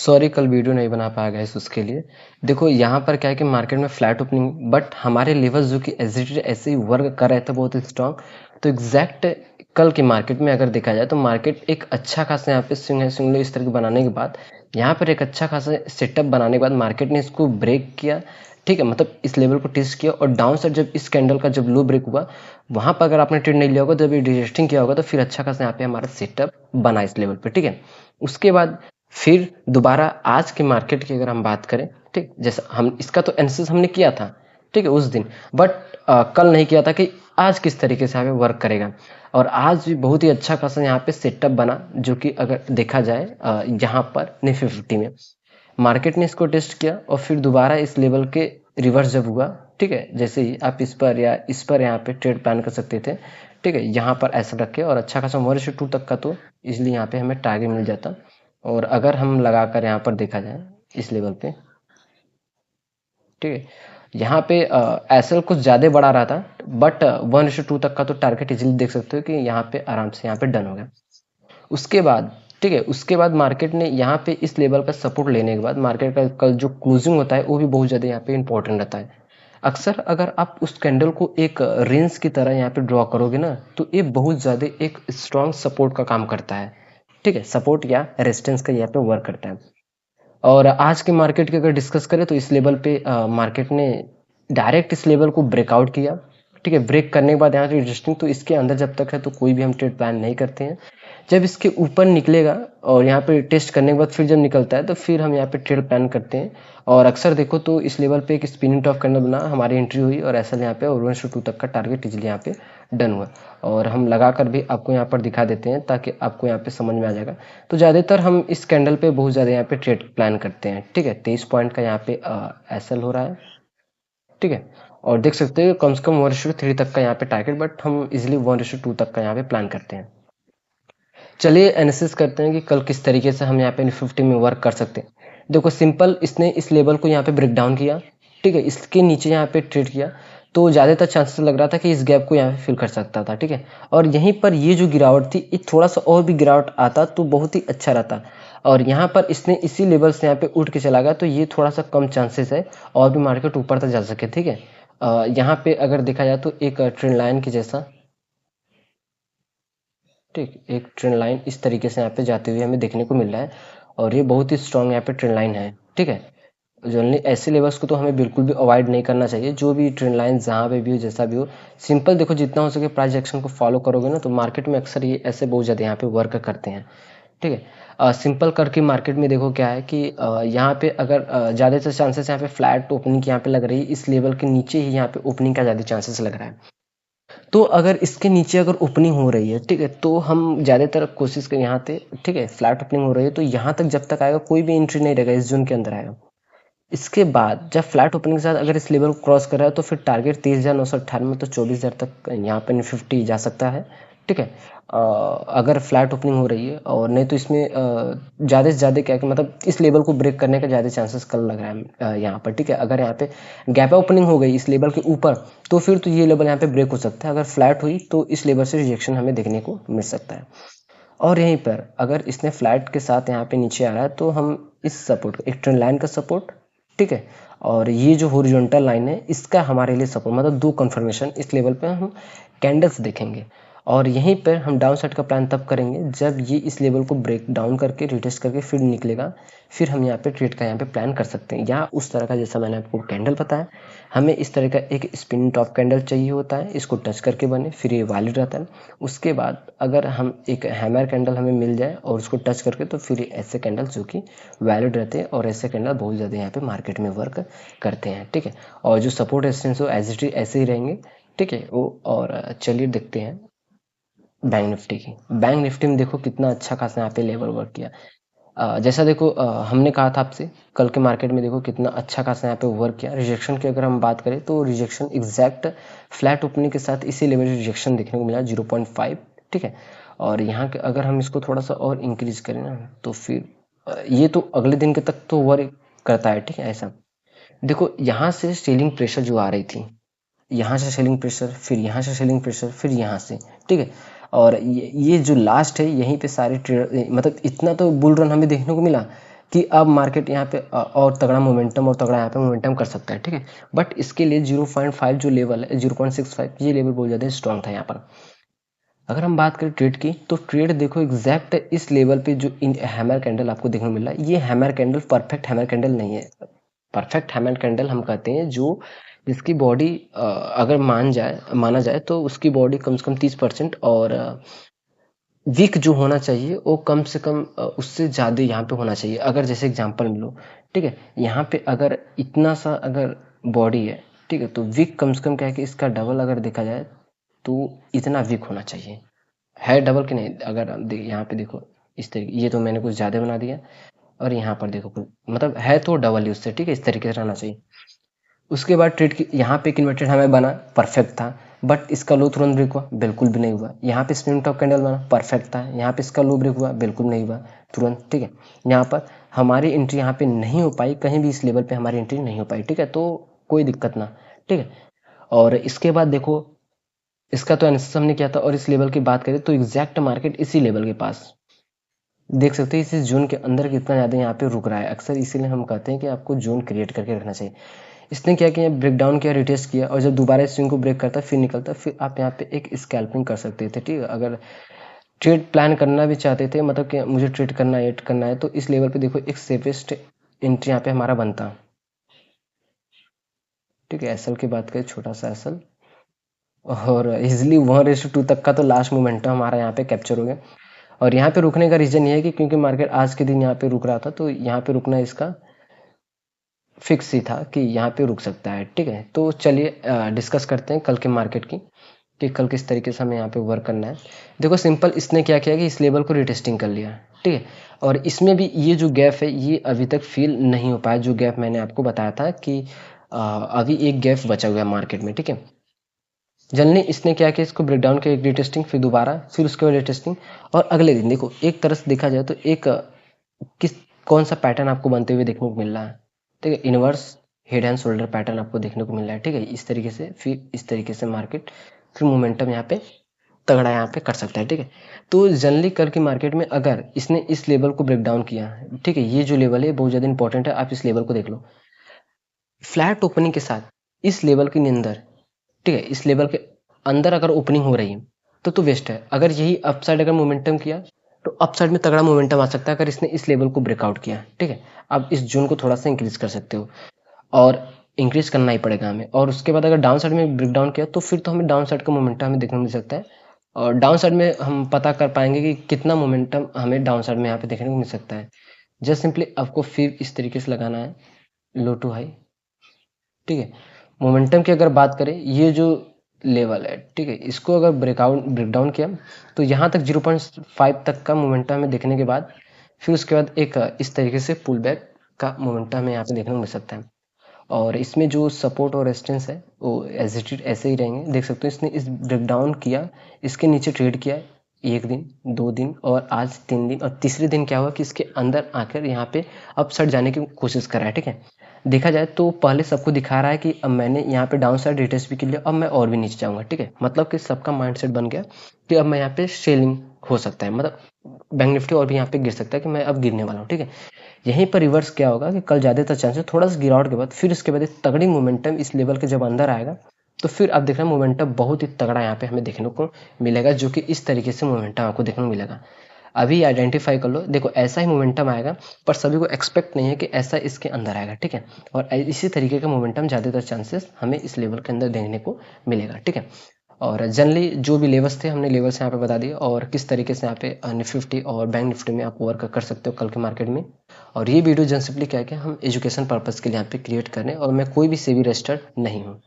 Sorry कल video नहीं बना पाया गाइस उसके लिए। देखो यहाँ पर क्या है कि मार्केट में फ्लैट ओपनिंग बट हमारे लेवल्स जो कि एज इट इज ऐसे ही वर्क कर रहे थे बहुत स्ट्रांग। तो एग्जैक्ट कल की मार्केट में अगर देखा जाए तो मार्केट एक अच्छा खासा यहाँ पे स्विंग है स्विंग लो इस तरह के बनाने के बाद यहाँ पर एक अच्छा खासा सेटअप बनाने के बाद मार्केट ने इसको ब्रेक किया। ठीक है, मतलब इस लेवल को टेस्ट किया और डाउन साइड जब इस कैंडल का जब लो ब्रेक हुआ वहां पर अगर आपने ट्रेड नहीं लिया होगा जब ये डिजेस्टिंग किया होगा तो फिर अच्छा खासा यहाँ पे हमारा सेटअप बना इस लेवल पे। ठीक है, उसके बाद फिर दोबारा आज के मार्केट की अगर हम बात करें, ठीक, जैसा हम इसका तो एनालिसिस हमने किया था, ठीक है, उस दिन, बट कल नहीं किया था कि आज किस तरीके से यहाँ पे वर्क करेगा। और आज भी बहुत ही अच्छा खासा यहाँ पे सेटअप बना जो कि अगर देखा जाए यहाँ पर निफ्टी 50 में मार्केट ने इसको टेस्ट किया और फिर दोबारा इस लेवल के रिवर्स जब हुआ, ठीक है, जैसे ही आप इस पर या इस पर यहाँ पे ट्रेड प्लान कर सकते थे। ठीक है, यहाँ पर ऐसा रखे और अच्छा खासा 1:2 तक का तो इसलिए यहाँ पे हमें टारगेट मिल जाता। और अगर हम लगाकर यहाँ पर देखा जाए इस लेवल पे, ठीक है, यहाँ पे एसएल कुछ ज़्यादा बढ़ा रहा था बट 1:2 तक का तो टारगेट इजीली देख सकते हो कि यहाँ पे आराम से यहाँ पे डन हो गया। उसके बाद, ठीक है, उसके बाद मार्केट ने यहाँ पे इस लेवल का सपोर्ट लेने के बाद मार्केट का कल जो क्लोजिंग होता है वो भी बहुत ज़्यादा यहाँ पे इंपॉर्टेंट रहता है। अक्सर अगर आप उस कैंडल को एक रेंज की तरह यहाँ पे ड्रॉ करोगे ना तो ये बहुत ज़्यादा एक स्ट्रॉन्ग सपोर्ट का काम करता है। ठीक है, सपोर्ट या रेजिस्टेंस का यहाँ पे वर्क करता है। और आज के मार्केट की अगर डिस्कस करें तो इस लेवल पे मार्केट ने डायरेक्ट इस लेवल को ब्रेकआउट किया। ठीक है, ब्रेक करने के बाद यहाँ पे रजिस्टिंग तो इसके अंदर जब तक है तो कोई भी हम ट्रेड प्लान नहीं करते हैं। जब इसके ऊपर निकलेगा और यहाँ पे टेस्ट करने के बाद फिर जब निकलता है तो फिर हम यहाँ पे ट्रेड प्लान करते हैं। और अक्सर देखो तो इस लेवल पे एक स्पिनिंग टॉप कैंडल बना, हमारी एंट्री हुई और ऐसा यहाँ पे और 1:2 तक का टारगेट इजिली यहाँ पे डन हुआ। और हम लगा कर भी आपको यहाँ पर दिखा देते हैं ताकि आपको यहाँ पे समझ में आ जाएगा। तो ज़्यादातर हम इस कैंडल पे बहुत ज़्यादा यहाँ पे ट्रेड प्लान करते हैं। ठीक है, 23 पॉइंट का यहाँ पे एसएल हो रहा है। ठीक है, और देख सकते हो कम से कम 1:3 तक का यहाँ पे टारगेट बट हम इजिली 1:2 तक का यहाँ पे प्लान करते हैं। चलिए एनालिसिस करते हैं कि कल किस तरीके से हम यहाँ पे निफ्टी में वर्क कर सकते हैं। देखो सिंपल, इसने इस लेवल को यहाँ पे ब्रेक डाउन किया। ठीक है, इसके नीचे यहाँ पे ट्रेड किया तो ज़्यादातर चांसेस लग रहा था कि इस गैप को यहाँ पे फिल कर सकता था। ठीक है, और यहीं पर ये जो गिरावट थी ये थोड़ा सा और भी गिरावट आता तो बहुत ही अच्छा रहता। और यहाँ पर इसने इसी लेवल से यहाँ पे उठ के चला गया तो ये थोड़ा सा कम चांसेस है और भी मार्केट ऊपर तक जा सके। ठीक है, यहाँ पे अगर देखा जाए तो एक ट्रेंड लाइन के जैसा, ठीक, एक ट्रेंड लाइन इस तरीके से यहाँ पे जाते हुए हमें देखने को मिल रहा है और ये बहुत ही स्ट्रांग यहाँ पे ट्रेंड लाइन है। ठीक है, जनरली ऐसे लेवल्स को तो हमें बिल्कुल भी अवॉइड नहीं करना चाहिए। जो भी ट्रेंड लाइन जहाँ पे भी हो जैसा भी हो, सिंपल देखो जितना हो सके प्राइस एक्शन को फॉलो करोगे ना तो मार्केट में अक्सर ये ऐसे बहुत ज़्यादा यहाँ पे वर्क करते हैं। ठीक है, सिंपल करके मार्केट में देखो क्या है कि यहाँ पे अगर ज़्यादा से चांसेस यहाँ पे फ्लैट ओपनिंग की यहाँ पे लग रही है, इस लेवल के नीचे ही यहाँ पे ओपनिंग का ज़्यादा चांसेस लग रहा है। तो अगर इसके नीचे अगर ओपनिंग हो रही है, ठीक है, तो हम ज़्यादातर कोशिश करें यहाँ पे, ठीक है, फ्लैट ओपनिंग हो रही है तो यहाँ तक जब तक आएगा कोई भी एंट्री नहीं रहेगा, इस जोन के अंदर आएगा। इसके बाद जब फ्लैट ओपनिंग के साथ अगर इस लेवल को क्रॉस कर रहा है तो फिर टारगेट 23,998 तो 24,000 तक यहाँ पे निफ्टी जा सकता है। ठीक है, अगर फ्लैट ओपनिंग हो रही है और नहीं तो इसमें ज़्यादा से ज़्यादा क्या कि मतलब इस लेवल को ब्रेक करने का ज़्यादा चांसेस कल लग रहा है यहाँ पर। ठीक है, अगर यहाँ पे गैप ओपनिंग हो गई इस लेवल के ऊपर तो फिर तो ये लेवल यहाँ पे ब्रेक हो सकता है। अगर फ्लैट हुई तो इस लेवल से रिजेक्शन हमें देखने को मिल सकता है। और यहीं पर अगर इसने फ्लैट के साथ यहाँ पे नीचे आ रहा है तो हम इस सपोर्ट एक ट्रेंड लाइन का सपोर्ट, ठीक है, और ये जो हॉरिजॉन्टल लाइन है इसका हमारे लिए सपोर्ट, मतलब दो कंफर्मेशन इस लेवल पे हम कैंडल्स देखेंगे। और यहीं पर हम डाउन साइड का प्लान तब करेंगे जब ये इस लेवल को ब्रेक डाउन करके रिटेस्ट करके फिर निकलेगा, फिर हम यहाँ पे ट्रेड का यहाँ पे प्लान कर सकते हैं। या उस तरह का जैसा मैंने आपको कैंडल बताया, हमें इस तरह का एक स्पिन टॉप कैंडल चाहिए होता है, इसको टच करके बने फिर ये वैलिड रहता है। उसके बाद अगर हम एक हैमर कैंडल हमें मिल जाए और उसको टच करके तो फिर ऐसे कैंडल जो कि वैलिड रहते हैं और ऐसे कैंडल बहुत ज़्यादा यहाँ पे मार्केट में वर्क करते हैं। ठीक है, और जो सपोर्ट रेजिस्टेंस हो एज इट इज ऐसे ही रहेंगे। ठीक है, वो और चलिए देखते हैं बैंक निफ्टी की। बैंक निफ्टी में देखो कितना अच्छा खासा यहाँ पे लेवल वर्क किया। जैसा देखो हमने कहा था आपसे कल के मार्केट में देखो कितना अच्छा खासा यहाँ पे वर्क किया। रिजेक्शन की अगर हम बात करें तो रिजेक्शन एग्जैक्ट फ्लैट ओपनिंग के साथ इसी लेवल रिजेक्शन देखने को मिला 0.5। ठीक है, और यहाँ के अगर हम इसको थोड़ा सा और इंक्रीज करें ना तो फिर ये तो अगले दिन के तक तो वर्क करता है। ठीक है, ऐसा देखो यहाँ से सेलिंग प्रेशर जो आ रही थी, यहाँ से सेलिंग प्रेशर, फिर यहाँ से सेलिंग प्रेशर, फिर यहाँ से। ठीक है, और ये जो लास्ट है यहीं पे सारे ट्रेडर मतलब इतना तो बुल रन हमें देखने को मिला कि अब मार्केट यहाँ पे और तगड़ा मोमेंटम और तगड़ा यहाँ पे मोमेंटम कर सकता है, ठीक है। बट इसके लिए 0.5 जो लेवल है 0.65 ये लेवल बहुत ज़्यादा स्ट्रॉन्ग था यहाँ पर। अगर हम बात करें ट्रेड की, तो ट्रेड देखो एग्जैक्ट इस लेवल पे जो इन हैमर कैंडल आपको देखने को मिल रहा है, ये hammer candle perfect hammer candle नहीं है। परफेक्ट हैमर कैंडल हम कहते हैं जो जिसकी बॉडी अगर माना जाए तो उसकी बॉडी कम से कम 30% और वीक जो होना चाहिए वो कम से कम उससे ज़्यादा यहाँ पे होना चाहिए। अगर जैसे एग्जांपल लो, ठीक है, यहाँ पे अगर इतना सा अगर बॉडी है, ठीक है, तो वीक कम से कम क्या है कि इसका डबल अगर देखा जाए तो इतना वीक होना चाहिए। है डबल कि नहीं? अगर यहाँ पे देखो इस तरीके, ये तो मैंने कुछ ज़्यादा बना दिया, और यहाँ पर देखो मतलब है तो डबल ही उससे, ठीक है, इस तरीके से रहना चाहिए। उसके बाद ट्रेड की यहाँ पे कन्वर्टेड हमें बना, परफेक्ट था, बट इसका लो तुरंत ब्रेक हुआ, बिल्कुल भी नहीं हुआ। यहाँ पे स्पिन टॉप कैंडल बना, परफेक्ट था, यहाँ पे इसका लो ब्रेक हुआ, बिल्कुल नहीं हुआ तुरंत, ठीक है। यहाँ पर हमारी एंट्री यहाँ पे नहीं हो पाई, कहीं भी इस लेवल पे हमारी एंट्री नहीं हो पाई, ठीक है, तो कोई दिक्कत ना, ठीक है। और इसके बाद देखो इसका तो एनालिसिस हमने किया था, और इस लेवल की बात करें तो एग्जैक्ट मार्केट इसी लेवल के पास देख सकते हैं, इसी जोन के अंदर कितना ज़्यादा यहाँ पे रुक रहा है। अक्सर इसीलिए हम कहते हैं कि आपको जोन क्रिएट करके रखना चाहिए। इसने क्या किया, ब्रेक डाउन किया, रिटेस्ट किया, और जब दोबारा स्विंग को ब्रेक करता फिर निकलता, फिर आप यहाँ पे एक स्कैल्पिंग कर सकते थे, ठीक है। अगर ट्रेड प्लान करना भी चाहते थे, मतलब कि मुझे ट्रेड करना है, एड करना है, तो इस लेवल पे देखो एक सेफेस्ट एंट्री यहाँ पे हमारा बनता, ठीक है। एसएल की बात करें, छोटा सा एसएल, और इजिली 1:2 तक का तो लास्ट मोमेंटम हमारा यहाँ पे कैप्चर हो गया। और यहाँ पे रुकने का रीज़न ये है कि क्योंकि मार्केट आज के दिन यहाँ पे रुक रहा था, तो यहाँ पे रुकना इसका फिक्स ही था कि यहाँ पे रुक सकता है, ठीक है। तो चलिए डिस्कस करते हैं कल के मार्केट की, कि कल किस तरीके से हमें यहाँ पे वर्क करना है। देखो सिंपल, इसने क्या किया कि इस लेवल को रिटेस्टिंग कर लिया, ठीक है। और इसमें भी ये जो गैप है ये अभी तक फिल नहीं हो पाया, जो गैप मैंने आपको बताया था कि अभी एक गैप बचा हुआ है मार्केट में, ठीक है। जनरली इसने क्या किया, इसको ब्रेकडाउन किया, एक रिटेस्टिंग, फिर दोबारा, फिर उसके बाद रिटेस्टिंग, और अगले दिन देखो एक तरह से देखा जाए तो एक किस कौन सा पैटर्न आपको बनते हुए देखने को मिल रहा है, ठीक है। Inverse head and shoulder pattern आपको देखने को मिल रहा है, ठीक है। इस तरीके से, फिर इस तरीके से मार्केट फिर मोमेंटम यहाँ पे तगड़ा यहाँ पे कर सकता है, ठीक है। तो जनरली कल की मार्केट में अगर इसने इस लेवल को ब्रेक डाउन किया, ठीक है, ये जो लेवल है बहुत ज़्यादा इंपॉर्टेंट है, आप इस लेवल को देख लो। फ्लैट ओपनिंग के साथ इस लेवल के अंदर, ठीक है, इस लेवल के अंदर अगर ओपनिंग हो रही है तो वेस्ट है। अगर यही अपसाइड अगर मोमेंटम किया तो अपसाइड में तगड़ा मोमेंटम आ सकता है, अगर इसने इस लेवल को ब्रेकआउट किया, ठीक है। अब इस जोन को थोड़ा सा इंक्रीज कर सकते हो, और इंक्रीज करना ही पड़ेगा हमें। और उसके बाद अगर डाउन साइड में ब्रेक डाउन किया तो फिर तो हमें डाउन साइड का मोमेंटम हमें देखने को मिल सकता है, और डाउन साइड में हम पता कर पाएंगे कि कितना मोमेंटम हमें डाउन साइड में यहाँ पे देखने को मिल सकता है। जस्ट सिंपली आपको फिर इस तरीके से लगाना है, लो टू हाई, ठीक है। मोमेंटम की अगर बात करें, ये जो लेवल है, ठीक है, इसको अगर ब्रेकडाउन किया तो यहाँ तक 0.5 तक का मोमेंटम हमें देखने के बाद फिर उसके बाद एक इस तरीके से पुल बैक का मोमेंटम हमें यहाँ पे देखने को मिल सकता है। और इसमें जो सपोर्ट और रेजिस्टेंस है वो एज इट इज ऐसे ही रहेंगे, देख सकते हो। इसने इस ब्रेकडाउन किया, इसके नीचे ट्रेड किया, एक दिन, 2 दिन, और आज 3 दिन, और तीसरे दिन क्या हुआ कि इसके अंदर आकर यहाँ पे अपसाइड जाने की कोशिश कर रहा है, ठीक है। देखा जाए तो पहले सबको दिखा रहा है कि अब मैंने यहाँ पे डाउन साइड रिटेस्ट भी कर लिया, अब मैं और भी नीचे जाऊंगा, ठीक है। मतलब कि सबका माइंडसेट बन गया कि अब मैं यहाँ पे सेलिंग हो सकता है, मतलब बैंक निफ्टी और भी यहाँ पे गिर सकता है कि मैं अब गिरने वाला हूँ, ठीक है। यहीं पर रिवर्स क्या होगा कि कल ज़्यादातर चांस है थोड़ा सा गिरावट के बाद फिर उसके बाद एक तगड़ी मोमेंटम इस लेवल के जब अंदर आएगा, तो फिर आप देख रहे हैं मोमेंटम बहुत ही तगड़ा यहाँ पे हमें देखने को मिलेगा, जो कि इस तरीके से मोमेंटम आपको देखने को मिलेगा। अभी आइडेंटिफाई कर लो, देखो ऐसा ही मोमेंटम आएगा, पर सभी को एक्सपेक्ट नहीं है कि ऐसा इसके अंदर आएगा, ठीक है। और इसी तरीके का मोमेंटम ज़्यादातर चांसेस हमें इस लेवल के अंदर देखने को मिलेगा, ठीक है। और जनरली जो भी लेवल्स थे हमने लेवल्स यहाँ पे बता दिए, और किस तरीके से यहाँ पे निफ्टी और बैंक निफ्टी में आप वर्क कर सकते हो कल के मार्केट में। और ये वीडियो जन सिंपली क्या है कि हम एजुकेशन पर्पज़ के लिए यहाँ पे क्रिएट करें, और मैं कोई भी सेबी रजिस्टर्ड नहीं हूँ।